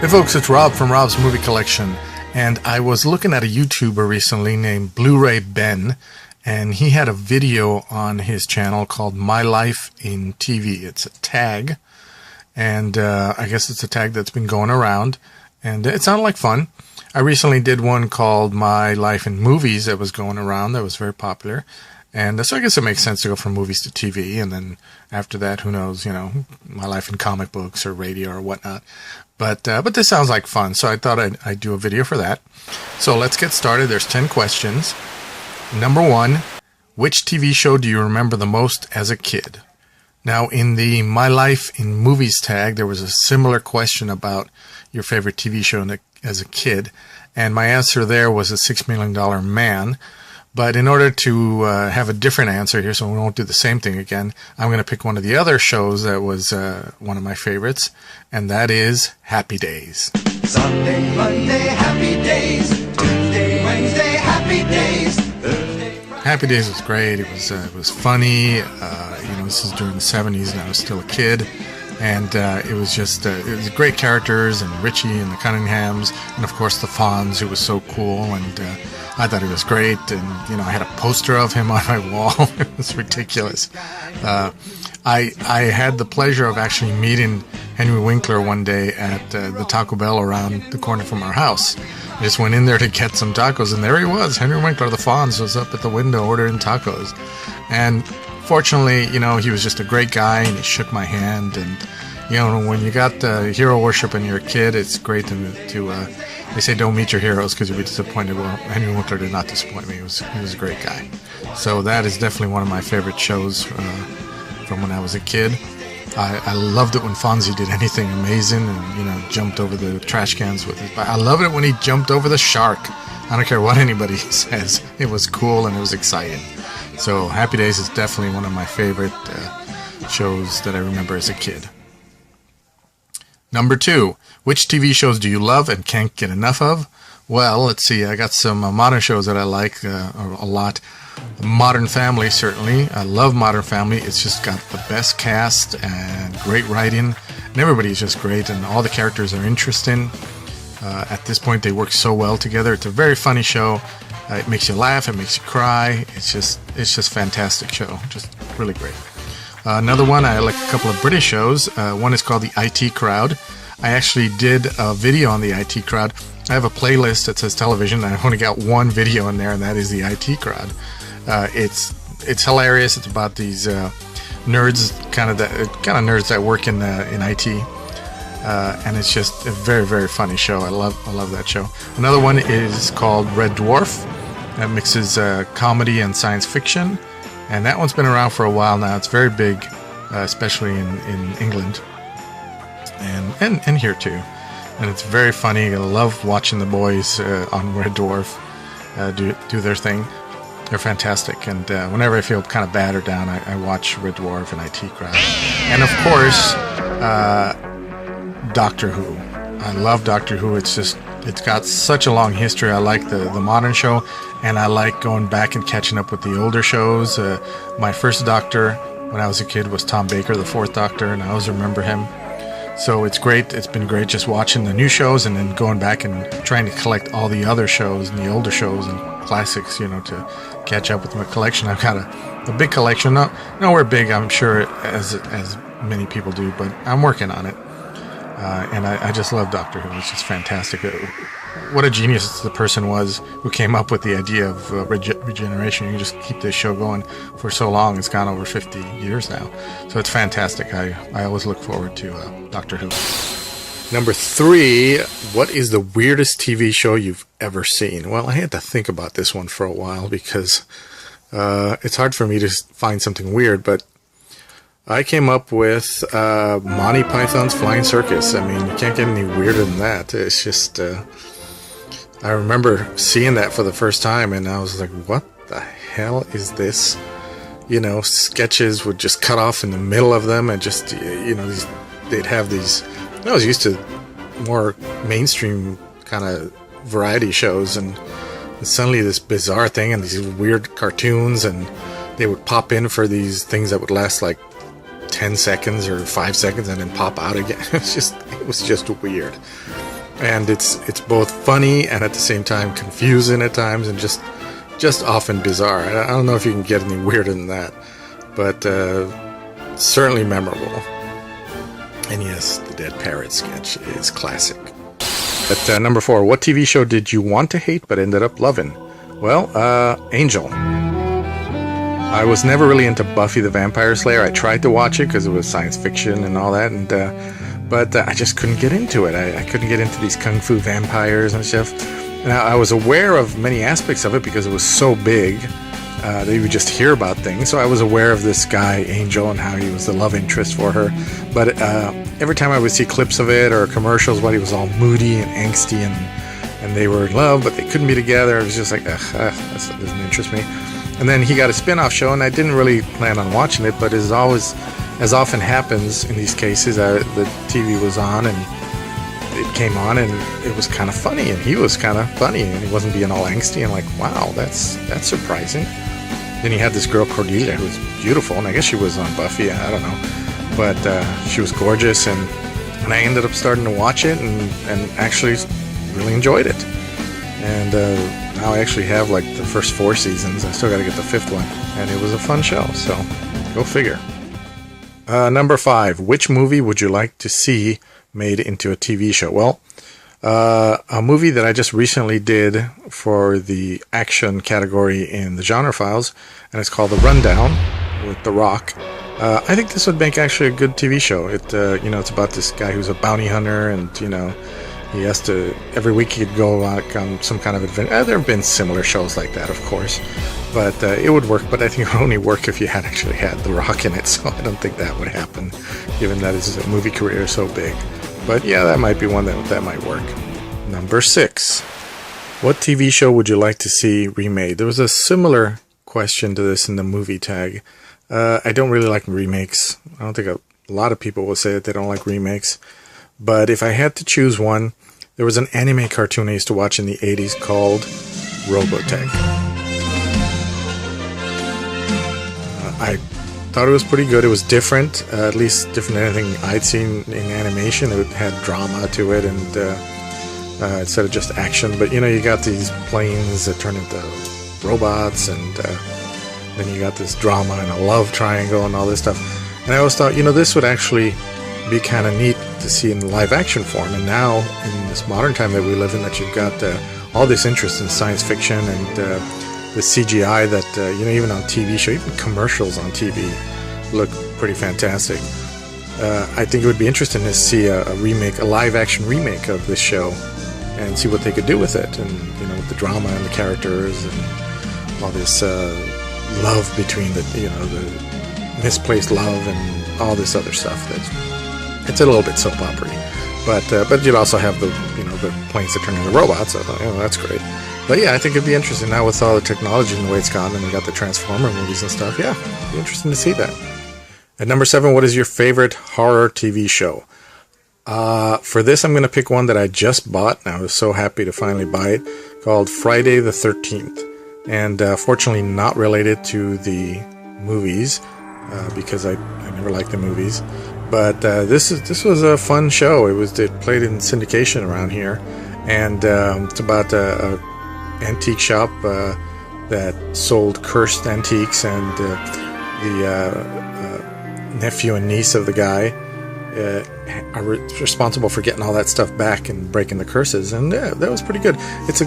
Hey folks, it's Rob from Rob's Movie Collection, and I was looking at a YouTuber recently named Blu-ray Ben, and he had a video on his channel called My Life in TV. It's a tag, and I guess it's a tag that's been going around, and it sounded like fun. I recently did one called My Life in Movies that was going around, that was very popular. And so I guess it makes sense to go from movies to TV, and then after that, who knows, my life in comic books or radio or whatnot. But this sounds like fun, so I thought I'd do a video for that. So let's get started. There's 10 questions. Number 1, which TV show do you remember the most as a kid? Now, in the My Life in Movies tag, there was a similar question about your favorite TV show as a kid, and my answer there was A $6 Million Man. But in order to have a different answer here, so we won't do the same thing again, I'm going to pick one of the other shows that was one of my favorites, and that is Happy Days. Sunday, Monday, Happy Days. Tuesday, Wednesday, Happy Days. Thursday, Friday. Happy Days was great. It was funny. This is during the 70s, and I was still a kid. And it was great characters, and Richie and the Cunninghams, and of course the Fonz, who was so cool, and I thought he was great, and I had a poster of him on my wall. It was ridiculous. I had the pleasure of actually meeting Henry Winkler one day at the Taco Bell around the corner from our house. I just went in there to get some tacos, and there he was. Henry Winkler, the Fonz, was up at the window ordering tacos, and fortunately, he was just a great guy, and he shook my hand. And when you got hero worship and you're a kid, it's great to they say don't meet your heroes because you'll be disappointed. Well, Henry Winkler did not disappoint me. He was a great guy. So that is definitely one of my favorite shows from when I was a kid. I loved it when Fonzie did anything amazing and jumped over the trash cans with his. I loved it when he jumped over the shark. I don't care what anybody says. It was cool and it was exciting. So Happy Days is definitely one of my favorite shows that I remember as a kid. Number 2, which TV shows do you love and can't get enough of? Well, let's see. I got some modern shows that I like a lot. Modern Family, certainly. I love Modern Family. It's just got the best cast and great writing, and everybody's just great, and all the characters are interesting. At this point, they work so well together. It's a very funny show. It makes you laugh. It makes you cry. It's just fantastic show. Just really great. Another one, I like a couple of British shows. One is called The IT Crowd. I actually did a video on The IT Crowd. I have a playlist that says television, and I've only got one video in there, and that is The IT Crowd. It's hilarious. It's about these nerds, kind of nerds that work in IT. And it's just a very, very funny show. I love that show. Another one is called Red Dwarf. That mixes comedy and science fiction, and that one's been around for a while now. It's very big, especially in England, and here too. And it's very funny. I love watching the boys on Red Dwarf do their thing. They're fantastic, and whenever I feel kind of bad or down, I watch Red Dwarf and IT Crowd, and of course Doctor Who. I love Doctor Who. It's got such a long history. I like the modern show, and I like going back and catching up with the older shows. My first Doctor when I was a kid was Tom Baker, the 4th Doctor, and I always remember him. So it's great. It's been great just watching the new shows and then going back and trying to collect all the other shows and the older shows and classics, to catch up with my collection. I've got a big collection. Nowhere big, I'm sure, as many people do, but I'm working on it. And I just love Doctor Who. It's just fantastic. What a genius the person was who came up with the idea of regeneration. You can just keep this show going for so long. It's gone over 50 years now. So it's fantastic. I always look forward to Doctor Who. Number 3, what is the weirdest TV show you've ever seen? Well, I had to think about this one for a while because it's hard for me to find something weird, but I came up with Monty Python's Flying Circus. I mean, you can't get any weirder than that. It's just, I remember seeing that for the first time, and I was like, what the hell is this? Sketches would just cut off in the middle of them, and just, they'd have these, I was used to more mainstream kind of variety shows, and suddenly this bizarre thing, and these weird cartoons, and they would pop in for these things that would last like 10 seconds or 5 seconds and then pop out again. It was just weird. and it's both funny and at the same time confusing at times, and just often bizarre. I don't know if you can get any weirder than that, but certainly memorable. And yes, the Dead Parrot sketch is classic. At number 4, what TV show did you want to hate but ended up loving? Well, Angel. I was never really into Buffy the Vampire Slayer. I tried to watch it because it was science fiction and all that, and but I just couldn't get into it. I couldn't get into these kung fu vampires and stuff. And I was aware of many aspects of it because it was so big that you would just hear about things. So I was aware of this guy, Angel, and how he was the love interest for her. But every time I would see clips of it or commercials, he was all moody and angsty, and they were in love, but they couldn't be together. It was just like, that doesn't interest me. And then he got a spin-off show, and I didn't really plan on watching it, but as often happens in these cases, the TV was on, and it came on, and it was kind of funny, and he was kind of funny, and he wasn't being all angsty, and like, wow, that's surprising. Then he had this girl, Cordelia, who was beautiful, and I guess she was on Buffy, I don't know, but she was gorgeous, and I ended up starting to watch it, and actually really enjoyed it. And now I actually have like the first 4 seasons. I still got to get the 5th one, and it was a fun show, so go figure. Number 5, which movie would you like to see made into a TV show? Well, a movie that I just recently did for the action category in the Genre Files, and it's called The Rundown with The Rock. I think this would make actually a good TV show. It's about this guy who's a bounty hunter, and he has to, every week he'd go on some kind of adventure. There have been similar shows like that, of course, but it would work, but I think it would only work if you had actually had The Rock in it, so I don't think that would happen, given that his movie career is so big. But yeah, that might be one that might work. Number 6. What TV show would you like to see remade? There was a similar question to this in the movie tag. I don't really like remakes. I don't think a lot of people will say that they don't like remakes. But if I had to choose one, there was an anime cartoon I used to watch in the 80s called Robotech. I thought it was pretty good. It was different, at least different than anything I'd seen in animation. It had drama to it, and instead of just action. But you got these planes that turn into robots, and then you got this drama and a love triangle and all this stuff. And I always thought, this would actually be kind of neat to see in live action form. And now in this modern time that we live in, that you've got all this interest in science fiction and the CGI that even on TV show, even commercials on TV look pretty fantastic. I think it would be interesting to see a live action remake of this show, and see what they could do with it, and with the drama and the characters and all this love between the misplaced love and all this other stuff. It's a little bit soap opera, but you'd also have the planes that turn into robots. So that's great. But yeah, I think it'd be interesting now with all the technology and the way it's gone, and we got the Transformer movies and stuff. Yeah, it'd be interesting to see that. At number 7, what is your favorite horror TV show? For this, I'm going to pick one that I just bought, and I was so happy to finally buy it, called Friday the 13th. And fortunately not related to the movies, because I never liked the movies. But this was a fun show. It played in syndication around here, and it's about a antique shop that sold cursed antiques, and the nephew and niece of the guy are responsible for getting all that stuff back and breaking the curses, and that was pretty good. It's a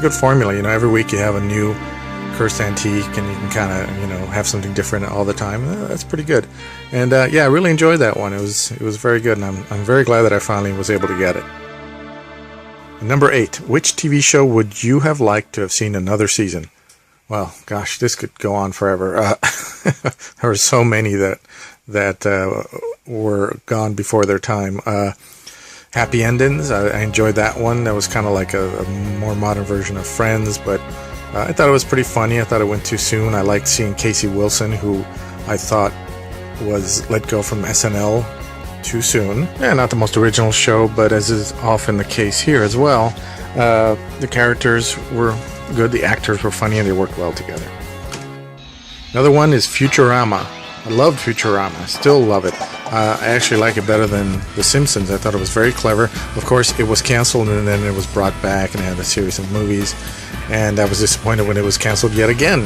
good formula. Every week you have a new cursed antique, and you can kind of have something different all the time. That's pretty good. And I really enjoyed that one. It was very good, and I'm very glad that I finally was able to get it. Number 8, which TV show would you have liked to have seen another season? Well, gosh, this could go on forever. There were so many that were gone before their time. Happy Endings, I enjoyed that one. That was kind of like a more modern version of Friends, but I thought it was pretty funny. I thought it went too soon. I liked seeing Casey Wilson, who I thought was let go from SNL too soon. Yeah, not the most original show, but as is often the case here as well, the characters were good, the actors were funny, and they worked well together. Another one is Futurama. I loved Futurama. I still love it. I actually like it better than The Simpsons. I thought it was very clever. Of course, it was canceled and then it was brought back and it had a series of movies. And I was disappointed when it was canceled yet again.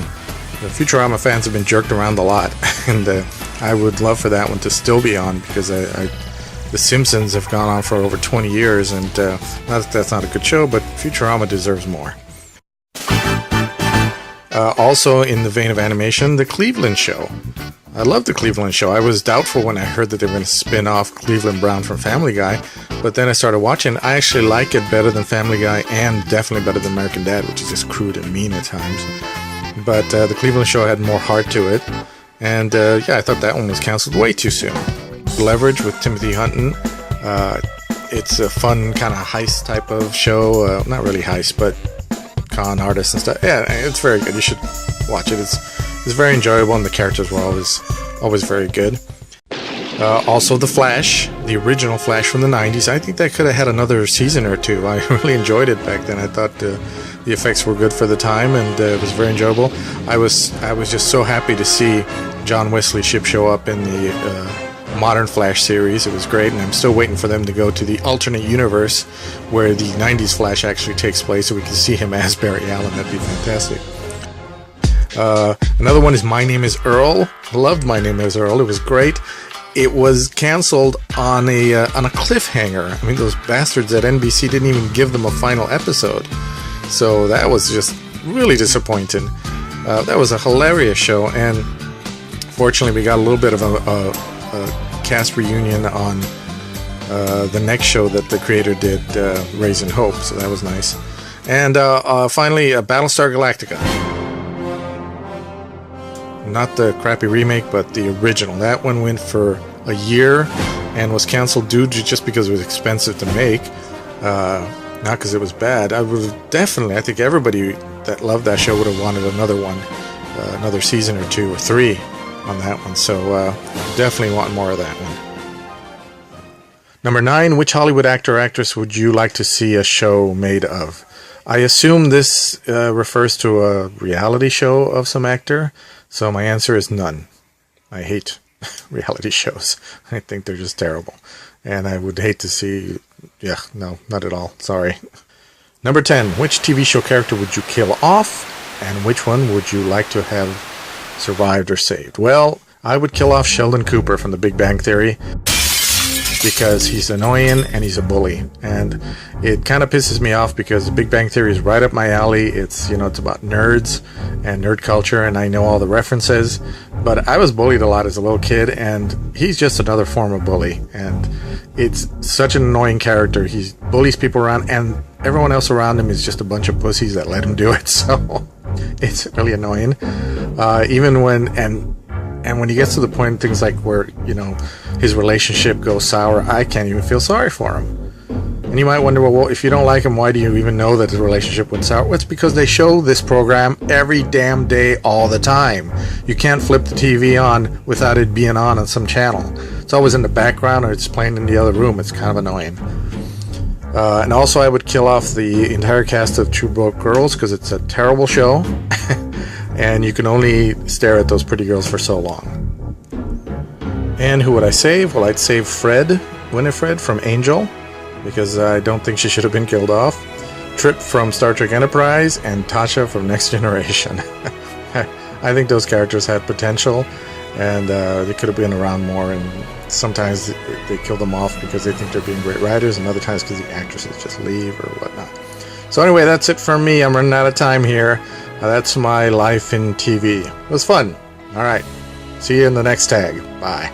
The Futurama fans have been jerked around a lot. And I would love for that one to still be on because The Simpsons have gone on for over 20 years. And not that that's not a good show, but Futurama deserves more. Also, in the vein of animation, The Cleveland Show. I love The Cleveland Show. I was doubtful when I heard that they were going to spin off Cleveland Brown from Family Guy, but then I started watching. I actually like it better than Family Guy and definitely better than American Dad, which is just crude and mean at times. But The Cleveland Show had more heart to it, and yeah, I thought that one was canceled way too soon. Leverage with Timothy Hutton. It's a fun kind of heist type of show. Not really heist, but con artists and stuff. Yeah, it's very good. You should watch it. It's very enjoyable, and the characters were always very good. Also, The Flash, the original Flash from the 90s. I think that could have had another season or two. I really enjoyed it back then. I thought the effects were good for the time, and it was very enjoyable. I was just so happy to see John Wesley Shipp show up in the modern Flash series. It was great, and I'm still waiting for them to go to the alternate universe where the 90s Flash actually takes place so we can see him as Barry Allen. That'd be fantastic. Another one is My Name is Earl. I loved My Name is Earl. It was great. It was canceled on a cliffhanger. I mean, those bastards at NBC didn't even give them a final episode. So that was just really disappointing. That was a hilarious show, and fortunately we got a little bit of a cast reunion on the next show that the creator did, Raising Hope, so that was nice. And finally, Battlestar Galactica. Not the crappy remake, but the original. That one went for a year and was canceled just because it was expensive to make, not because it was bad. I think everybody that loved that show would have wanted another one, another season or 2 or 3 on that one, so definitely want more of that one. Number 9, which Hollywood actor or actress would you like to see a show made of? I assume this refers to a reality show of some actor, so my answer is none. I hate reality shows. I think they're just terrible, and I would hate to see... Yeah, no, not at all. Sorry. Number 10, which TV show character would you kill off, and which one would you like to have survived or saved? Well, I would kill off Sheldon Cooper from The Big Bang Theory because he's annoying and he's a bully, and it kind of pisses me off because The Big Bang Theory is right up my alley. It's about nerds and nerd culture, and I know all the references, but I was bullied a lot as a little kid, and he's just another form of bully, and it's such an annoying character. He bullies people around, and everyone else around him is just a bunch of pussies that let him do it, so it's really annoying. Even when he gets to the point, things like where, his relationship goes sour, I can't even feel sorry for him. And you might wonder, well, if you don't like him, why do you even know that his relationship went sour? Well, it's because they show this program every damn day, all the time. You can't flip the TV on without it being on some channel. It's always in the background, or it's playing in the other room. It's kind of annoying. And also, I would kill off the entire cast of Two Broke Girls, because it's a terrible show. And you can only stare at those pretty girls for so long. And who would I save? Well, I'd save Winifred from Angel, because I don't think she should have been killed off. Trip from Star Trek Enterprise, and Tasha from Next Generation. I think those characters had potential, and they could have been around more, and sometimes they kill them off because they think they're being great writers, and other times because the actresses just leave or whatnot. So anyway, that's it for me. I'm running out of time here. That's my life in TV. It was fun. All right. See you in the next tag. Bye.